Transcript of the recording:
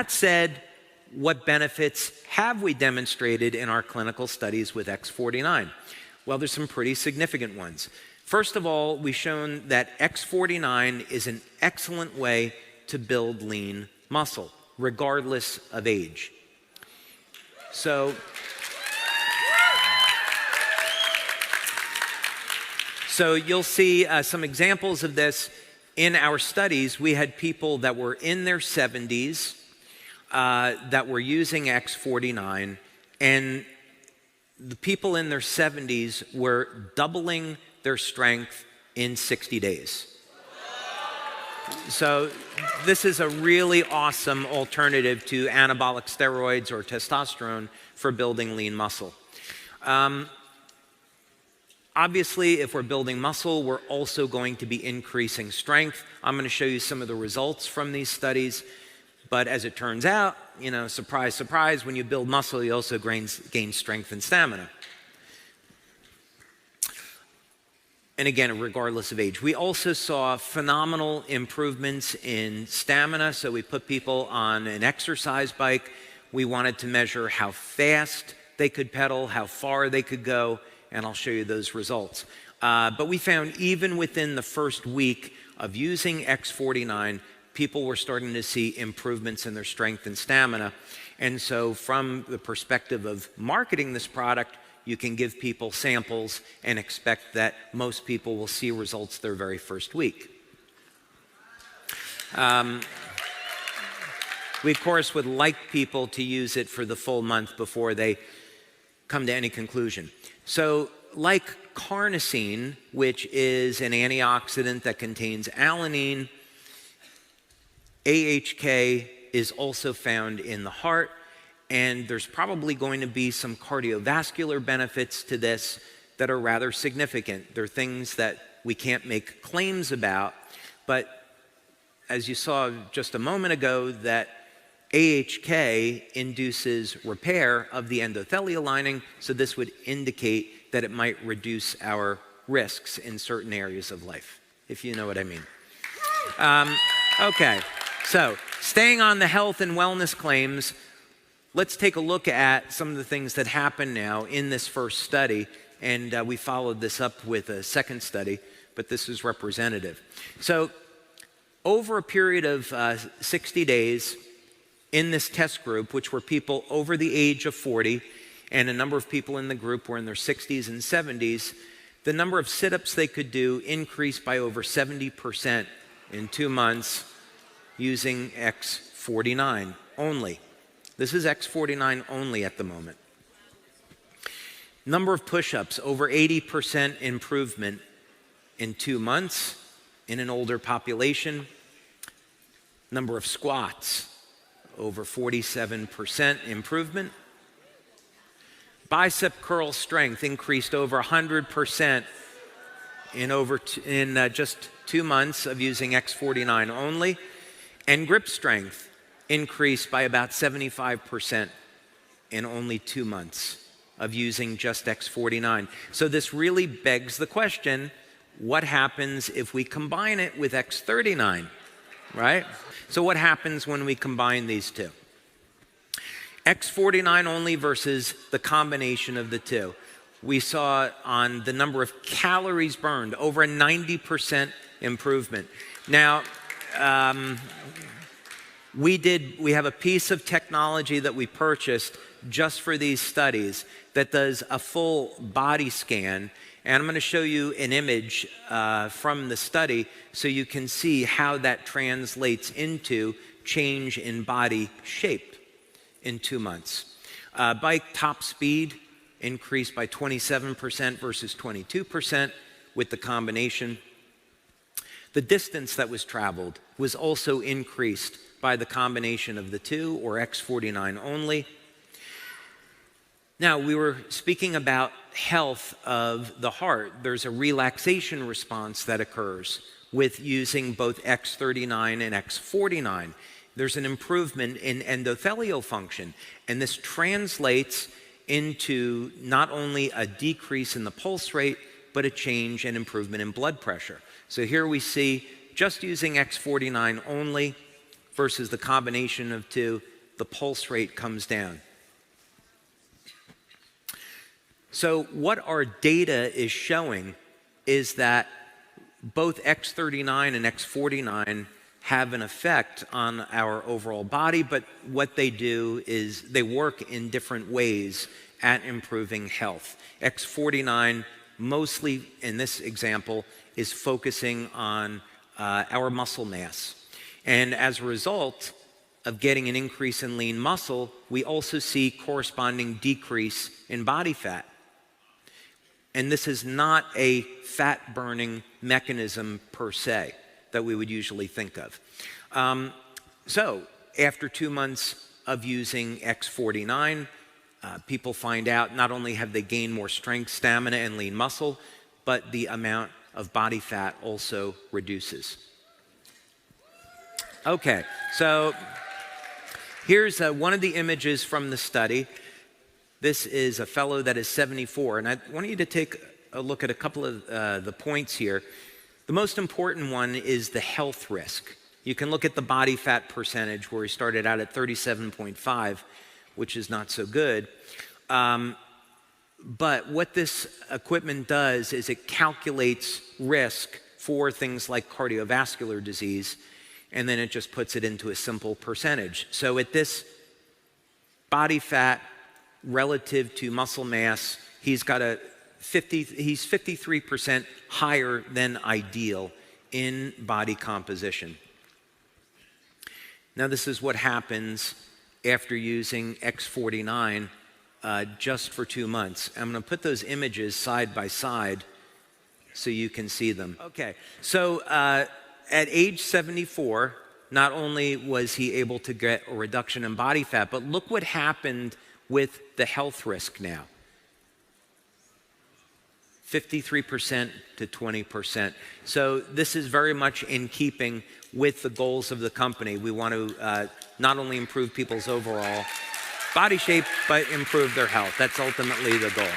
That said, what benefits have we demonstrated in our clinical studies with X49? Well, there's some pretty significant ones. First of all, we've shown that X49 is an excellent way to build lean muscle, regardless of age. So you'll see some examples of this in our studies. We had people that were in their 70s that were using X49, and the people in their 70s were doubling their strength in 60 days. So this is a really awesome alternative to anabolic steroids or testosterone for building lean muscle. Obviously, if we're building muscle, we're also going to be increasing strength. I'm going to show you some of the results from these studies. But as it turns out, surprise, surprise, when you build muscle, you also gain strength and stamina. And again, regardless of age. We also saw phenomenal improvements in stamina. So we put people on an exercise bike. We wanted to measure how fast they could pedal, how far they could go, and I'll show you those results. But we found even within the first week of using X49, people were starting to see improvements in their strength and stamina. And so from the perspective of marketing this product, you can give people samples and expect that most people will see results their very first week. We, of course, would like people to use it for the full month before they come to any conclusion. So like carnosine, which is an antioxidant that contains alanine, AHK is also found in the heart, and there's probably going to be some cardiovascular benefits to this that are rather significant. They're things that we can't make claims about, but as you saw just a moment ago, that AHK induces repair of the endothelial lining, so this would indicate that it might reduce our risks in certain areas of life, if you know what I mean. Okay. So, staying on the health and wellness claims, let's take a look at some of the things that happened now in this first study, and we followed this up with a second study, but this is representative. So, over a period of 60 days in this test group, which were people over the age of 40, and a number of people in the group were in their 60s and 70s, the number of sit-ups they could do increased by over 70% in 2 months, using X49 only. This is X49 only at the moment. Number of push-ups, over 80% improvement in 2 months in an older population. Number of squats, over 47% improvement. Bicep curl strength increased over 100% in just 2 months of using X49 only. And grip strength increased by about 75% in only 2 months of using just X49. So this really begs the question, what happens if we combine it with X39, right? So what happens when we combine these two? X49 only versus the combination of the two. We saw on the number of calories burned, over a 90% improvement. Now, we have a piece of technology that we purchased just for these studies that does a full body scan, and I'm going to show you an image from the study so you can see how that translates into change in body shape in 2 months. Bike top speed increased by 27% versus 22% with the combination. The distance that was traveled was also increased by the combination of the two, or X49 only. Now, we were speaking about health of the heart. There's a relaxation response that occurs with using both X39 and X49. There's an improvement in endothelial function, and this translates into not only a decrease in the pulse rate, but a change and improvement in blood pressure. So here we see just using X49 only versus the combination of two, the pulse rate comes down. So what our data is showing is that both X39 and X49 have an effect on our overall body, but what they do is they work in different ways at improving health. X49, mostly in this example, is focusing on our muscle mass. And as a result of getting an increase in lean muscle, we also see corresponding decrease in body fat. And this is not a fat-burning mechanism per se that we would usually think of. So after 2 months of using X49, people find out not only have they gained more strength, stamina, and lean muscle, but the amount of body fat also reduces. Okay, so here's one of the images from the study. This is a fellow that is 74, and I want you to take a look at a couple of the points here. The most important one is the health risk. You can look at the body fat percentage where he started out at 37.5, which is not so good. But what this equipment does is it calculates risk for things like cardiovascular disease, and then it just puts it into a simple percentage. So at this body fat relative to muscle mass, he's 53% higher than ideal in body composition. Now this is what happens after using X49 just for 2 months. I'm going to put those images side by side so you can see them. Okay, so at age 74, not only was he able to get a reduction in body fat, but look what happened with the health risk now. 53% to 20%. So this is very much in keeping with the goals of the company. We want to not only improve people's overall body shape, but improve their health. That's ultimately the goal.